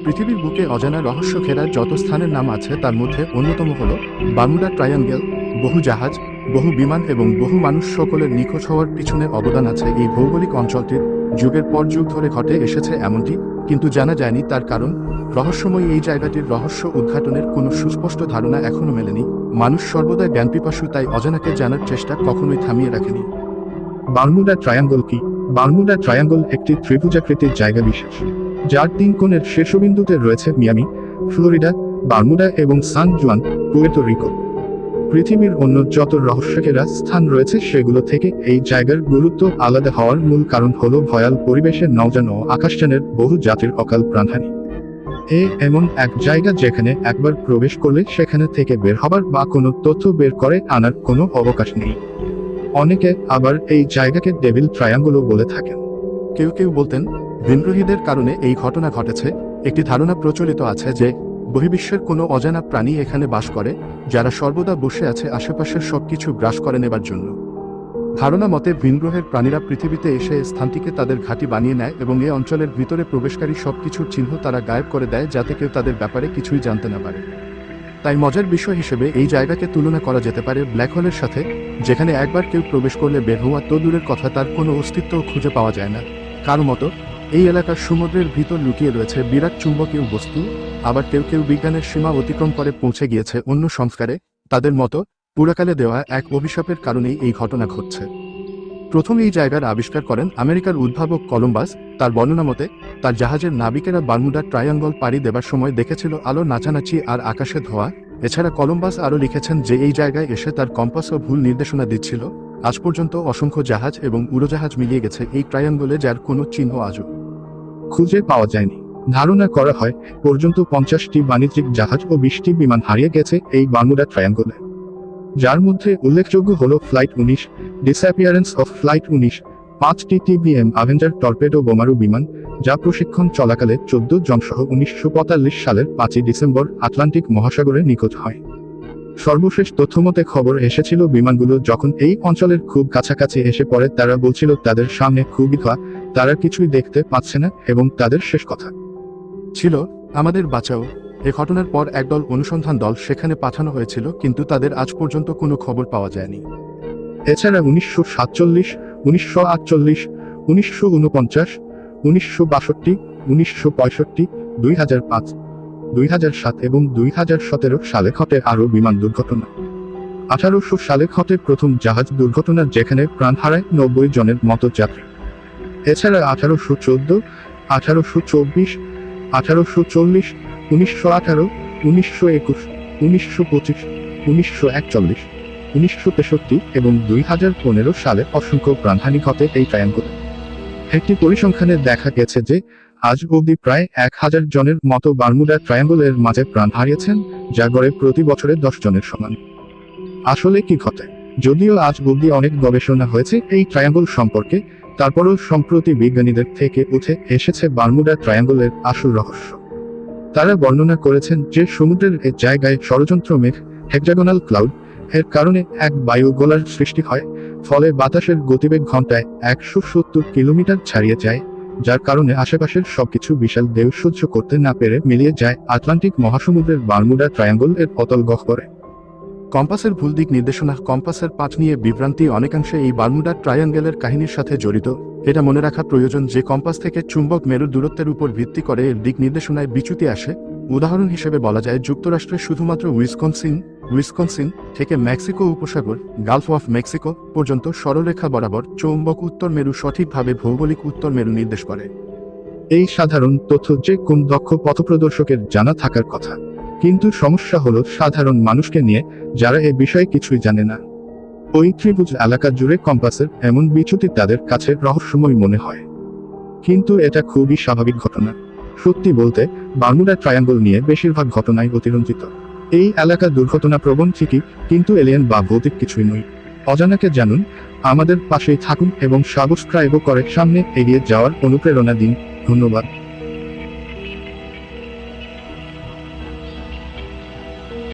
পৃথিবীর বুকে অজানা রহস্য ঘেরা যত স্থানের নাম আছে তার মধ্যে অন্যতম হল বারমুডা ট্রায়াঙ্গেল। বহু জাহাজ, বহু বিমান এবং বহু মানুষ সকলের নিখোঁজ হওয়ার পিছনে অবদান আছে এই ভৌগোলিক অঞ্চলটির। যুগের পর যুগ ধরে ঘটে এসেছে এমনটি, কিন্তু জানা যায়নি তার কারণ। রহস্যময়ী এই জায়গাটির রহস্য উদ্ঘাটনের কোনো সুস্পষ্ট ধারণা এখনও মেলেনি। মানুষ সর্বদাই জ্ঞানপিপাসু, তাই অজানাকে জানার চেষ্টা কখনোই থামিয়ে রাখেনি। বারমুডা ট্রায়াঙ্গল কি? বারমুডা ট্রায়াঙ্গল একটি ত্রিভুজাকৃতির জায়গা বিশেষ, যার তিন কোণের শীর্ষবিন্দুতে রয়েছে মিয়ামি, ফ্লোরিডা, বারমুডা এবং সান জুয়ান, পুয়ের্তো রিকো। পৃথিবীর অন্য যত রহস্যঘেরা স্থান রয়েছে সেগুলো থেকে এই জায়গার গুরুত্ব আলাদা হওয়ার মূল কারণ হলো ভয়াল পরিবেশে নৌযান ও আকাশযানের বহু জাতির অকাল প্রাণহানি। এমন এক জায়গা যেখানে একবার প্রবেশ করলে সেখানে থেকে বের হবার বা কোনো তথ্য বের করে আনার কোনো অবকাশ নেই। অনেকে আবার এই জায়গাকে ডেভিল ট্রায়াঙ্গলও বলে থাকেন। কেউ কেউ বলতেন ভিনগ্রহীদের কারণে এই ঘটনা ঘটেছে। একটি ধারণা প্রচলিত আছে যে বহির্বিশ্বের কোনো অজানা প্রাণী এখানে বাস করে, যারা সর্বদা বসে আছে আশেপাশের সবকিছু গ্রাস করে নেবার জন্য। ধারণা মতে ভিনগ্রহের প্রাণীরা পৃথিবীতে এসে স্থানটিকে তাদের ঘাঁটি বানিয়ে নেয় এবং এই অঞ্চলের ভিতরে প্রবেশকারী সবকিছুর চিহ্ন তারা গায়েব করে দেয়, যাতে কেউ তাদের ব্যাপারে কিছুই জানতে না পারে। তাই মজার বিষয় হিসেবে এই জায়গাকে তুলনা করা যেতে পারে ব্ল্যাক হোলের সাথে, যেখানে একবার কেউ প্রবেশ করলে বের হওয়া তো দূরের কথা, তার কোনো অস্তিত্বও খুঁজে পাওয়া যায় না। কারো মতো এই এলাকার সমুদ্রের ভিতর লুকিয়ে রয়েছে বিরাট চুম্বকীয় বস্তু। আবার কেউ কেউ বিজ্ঞানের সীমা অতিক্রম করে পৌঁছে গিয়েছে অন্য সংস্কারে। তাদের মতো পুরাকালে দেওয়া এক অভিশাপের কারণেই এই ঘটনা ঘটছে। প্রথম এই জায়গার আবিষ্কার করেন আমেরিকার উদ্ভাবক কলম্বাস। তার বর্ণনা মতে তার জাহাজের নাবিকেরা বারমুডা ট্রায়াঙ্গল পাড়ি দেবার সময় দেখেছিল আলো নাচানাচি আর আকাশে ধোঁয়া। এছাড়া কলম্বাস আরও লিখেছেন যে এই জায়গায় এসে তার কম্পাসও ভুল নির্দেশনা দিচ্ছিল। আজ পর্যন্ত অসংখ্য জাহাজ এবং উড়োজাহাজ মিলিয়ে গেছে এই ট্রায়াঙ্গলে, যার কোনো চিহ্ন আজও খুঁজে পাওয়া যায়নি। ধারণা করা হয় পর্যন্ত 50টি বাণিজ্যিক জাহাজ ও 20টি বিমান হারিয়ে গেছে এই বারমুডা ট্রায়াঙ্গলে, যার মধ্যে উল্লেখযোগ্য হল ফ্লাইট 19, ডিসঅ্যাপিয়ারেন্স অফ ফ্লাইট 19, 5টি টিবিএম অ্যাভেঞ্জার টর্পেডো বোমারু বিমান, যা প্রশিক্ষণ চলাকালে 14 জনসহ 1945 সালের 5ই ডিসেম্বর আটলান্টিক মহাসাগরে নিখোঁজ হয়। সর্বশেষ তথ্যমতে খবর এসেছিল বিমানগুলো যখন এই অঞ্চলের খুব কাছাকাছি এসে পড়ে তারা বলছিল তাদের সামনে খুবই ধোঁয়া, তারা কিছুই দেখতে পাচ্ছে না এবং তাদের শেষ কথা ছিল আমাদের বাঁচাও। এ ঘটনার পর একদল অনুসন্ধান দল সেখানে পাঠানো হয়েছিল, কিন্তু তাদের আজ পর্যন্ত কোনো খবর পাওয়া যায়নি। এছাড়া 1947, 1948, 1949, 1962, 1965, 2005, 2007 এবং 2017 সালে ঘটে আরও বিমান দুর্ঘটনা। 1800 সালে ঘটে প্রথম জাহাজ দুর্ঘটনা, যেখানে প্রাণ হারায় 90 জনের মতো যাত্রী। এছাড়া 1814, 1824, 1840, 1918, 1921, 1925, 1941, 1963 এবং 2015 সালে অসংখ্য প্রাণহানি ঘটে এই ট্রায়াঙ্গলে। একটি পরিসংখ্যানে দেখা গেছে যে আজ অবধি প্রায় 1000 জনের মতো বারমুডা ট্রায়াঙ্গলের মাঝে প্রাণ হারিয়েছেন, যা গড়ে প্রতি বছরে 10 জনের সমান। আসলে কি ঘটে? যদিও আজ অবধি অনেক গবেষণা হয়েছে এই ট্রায়াঙ্গল সম্পর্কে, তারপরও সম্প্রতি বিজ্ঞানীদের থেকে উঠে এসেছে বারমুডা ট্রায়াঙ্গলের আসল রহস্য। তারা বর্ণনা করেছেন যে সমুদ্রের এ জায়গায় ষড়যন্ত্র মেঘ, হেক্সাগোনাল ক্লাউড, এর কারণে এক বায়ু গোলার সৃষ্টি হয়, ফলে বাতাসের গতিবেগ ঘন্টায় 170 কিলোমিটার ছাড়িয়ে যায়, যার কারণে আশেপাশের সবকিছু বিশাল ঢেউ সহ্য করতে না পেরে মিলিয়ে যায় আটলান্টিক মহাসমুদ্রের বারমুডা ট্রায়াঙ্গল এর অতল গহ্বরে। কম্পাসের ভুল দিক নির্দেশনা। কম্পাসের পাঠ নিয়ে বিভ্রান্তি অনেকাংশে এই বারমুডা ট্রায়াঙ্গেলের কাহিনীর সাথে জড়িত। এটা মনে রাখা প্রয়োজন যে কম্পাস থেকে চুম্বক মেরুর দূরত্বের উপর ভিত্তি করে এর দিক নির্দেশনায় বিচ্যুতি আসে। উদাহরণ হিসেবে বলা যায় যুক্তরাষ্ট্রে শুধুমাত্র উইসকনসিন থেকে মেক্সিকো উপসাগর, গালফ অফ মেক্সিকো পর্যন্ত সরলরেখা বরাবর চৌম্বক উত্তর মেরু সঠিকভাবে ভৌগোলিক উত্তর মেরু নির্দেশ করে। এই সাধারণ তথ্য যে কোন দক্ষ পথপ্রদর্শকের জানা থাকার কথা, কিন্তু সমস্যা হলো সাধারণ মানুষকে নিয়ে, যারা এ বিষয়ে কিছুই জানে না। ওই ত্রিভুজ এলাকা জুড়ে কম্পাসের এমন বিচ্যুতি তাদের কাছে রহস্যময় মনে হয়, কিন্তু এটা খুবই স্বাভাবিক ঘটনা। সত্যি বলতে বারমুডা ট্রায়াঙ্গল নিয়ে বেশিরভাগ ঘটনাই অতিরঞ্জিত। এই এলাকা দুর্ঘটনা প্রবণ ঠিকই, কিন্তু এলিয়েন বা ভৌতিক কিছুই নয়। অজানাকে জানুন, আমাদের পাশেই থাকুন এবং সাবস্ক্রাইবও করে সামনে এগিয়ে যাওয়ার অনুপ্রেরণা দিন। ধন্যবাদ।